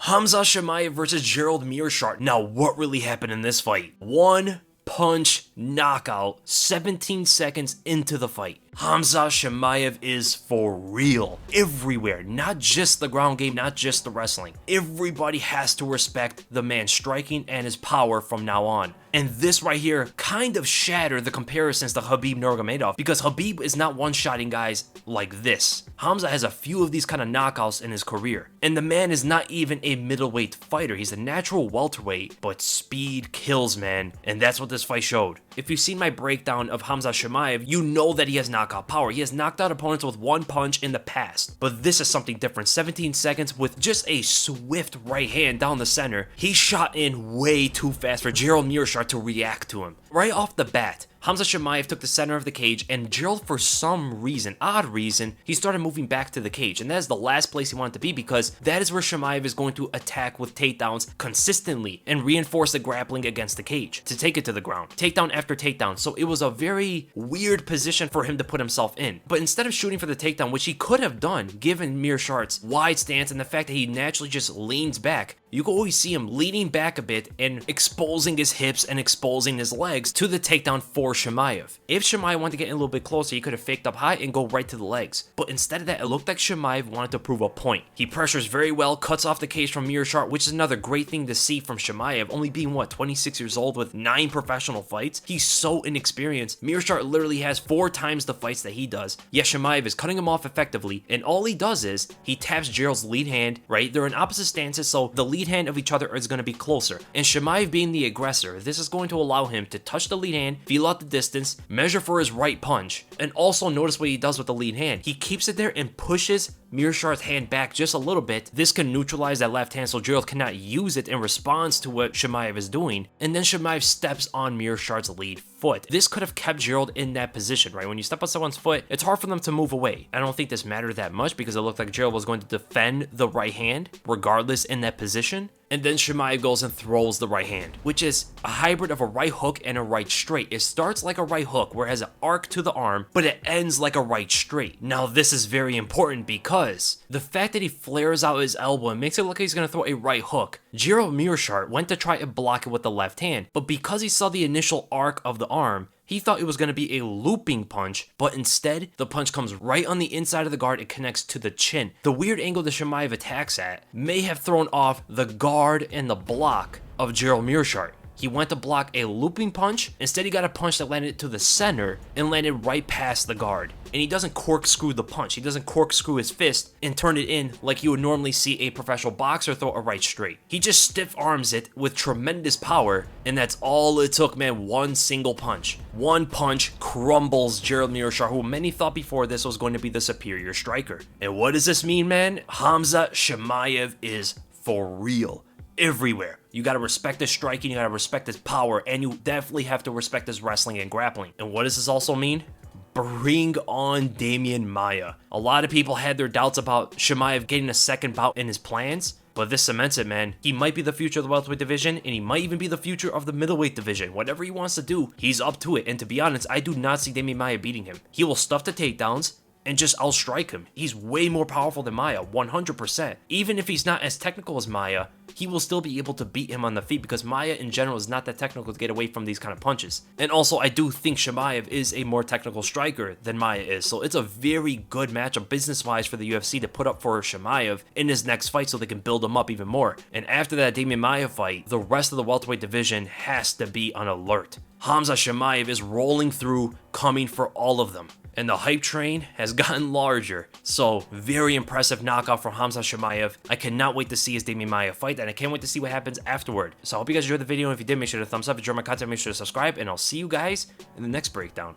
Khamzat Chimaev versus Gerald Meerschaert. Now, what really happened in this fight? One punch knockout 17 seconds into the fight. Khamzat Chimaev is for real. Everywhere. Not just the ground game, not just the wrestling. Everybody has to respect the man's striking and his power from now on. And this right here kind of shattered the comparisons to Khabib Nurmagomedov, because Khabib is not one-shotting guys like this. Khamzat has a few of these kind of knockouts in his career. And the man is not even a middleweight fighter. He's a natural welterweight, but speed kills, man. And that's what this fight showed. If you've seen my breakdown of Khamzat Chimaev, you know that he has knockout power. He has knocked out opponents with one punch in the past. But this is something different. 17 seconds with just a swift right hand down the center. He shot in way too fast for Gerald Meerschaert to react to him. Right off the bat, Khamzat Chimaev took the center of the cage, and Gerald, for some reason, odd reason, he started moving back to the cage. And that is the last place he wanted to be, because that is where Chimaev is going to attack with takedowns consistently and reinforce the grappling against the cage to take it to the ground. Takedown after takedown. So it was a very weird position for him to put himself in. But instead of shooting for the takedown, which he could have done given Meerschaert's wide stance and the fact that he naturally just leans back, you can always see him leaning back a bit and exposing his hips and exposing his legs to the takedown for Chimaev. If Chimaev wanted to get in a little bit closer, he could have faked up high and go right to the legs. But instead of that, it looked like Chimaev wanted to prove a point. He pressures very well, cuts off the cage from Meerschaert, which is another great thing to see from Chimaev, only being, 26 years old with 9 professional fights? He's so inexperienced. Meerschaert literally has 4 times the fights that he does. Yet Chimaev is cutting him off effectively, and all he does is he taps Gerald's lead hand, right? They're in opposite stances, so the lead hand of each other is going to be closer. And Chimaev being the aggressor, this is going to allow him to touch the lead hand, feel out the distance, measure for his right punch, and also notice what he does with the lead hand. He keeps it there and pushes Meerschaert's hand back just a little bit. This can neutralize that left hand so Gerald cannot use it in response to what Chimaev is doing. And then Chimaev steps on Meerschaert's lead foot. This could have kept Gerald in that position, right? When you step on someone's foot, it's hard for them to move away. I don't think this mattered that much because it looked like Gerald was going to defend the right hand regardless in that position. And then Chimaev goes and throws the right hand, which is a hybrid of a right hook and a right straight. It starts like a right hook where it has an arc to the arm, but it ends like a right straight. Now this is very important because the fact that he flares out his elbow and makes it look like he's going to throw a right hook, Gerald Meerschaert went to try and block it with the left hand, but because he saw the initial arc of the arm, he thought it was going to be a looping punch, but instead, the punch comes right on the inside of the guard and connects to the chin. The weird angle that Chimaev attacks at may have thrown off the guard and the block of Gerald Meerschaert. He went to block a looping punch. Instead, he got a punch that landed to the center and landed right past the guard. And he doesn't corkscrew the punch. He doesn't corkscrew his fist and turn it in like you would normally see a professional boxer throw a right straight. He just stiff arms it with tremendous power, and that's all it took, man. One single punch. One punch crumbles Gerald Meerschaert, who many thought before this was going to be the superior striker. And what does this mean, man? Khamzat Chimaev is for real. Everywhere. You gotta respect his striking, you gotta respect his power, and you definitely have to respect his wrestling and grappling. And what does this also mean? Bring on Demian Maia. A lot of people had their doubts about Chimaev getting a second bout in his plans, but this cements it, man. He might be the future of the welterweight division, and he might even be the future of the middleweight division. Whatever he wants to do, he's up to it. And to be honest, I do not see Demian Maia beating him. He will stuff the takedowns and just outstrike him. He's way more powerful than Maia, 100%. Even if he's not as technical as Maia, he will still be able to beat him on the feet because Maia in general is not that technical to get away from these kind of punches. And also, I do think Chimaev is a more technical striker than Maia is, so it's a very good matchup business-wise for the UFC to put up for Chimaev in his next fight so they can build him up even more. And after that Demian Maia fight, the rest of the welterweight division has to be on alert. Khamzat Chimaev is rolling through, coming for all of them. And the hype train has gotten larger. So, very impressive knockout from Khamzat Chimaev. I cannot wait to see his Demian Maia fight, and I can't wait to see what happens afterward. So I hope you guys enjoyed the video, and if you did, make sure to thumbs up. If you enjoyed my content, make sure to subscribe, and I'll see you guys in the next breakdown.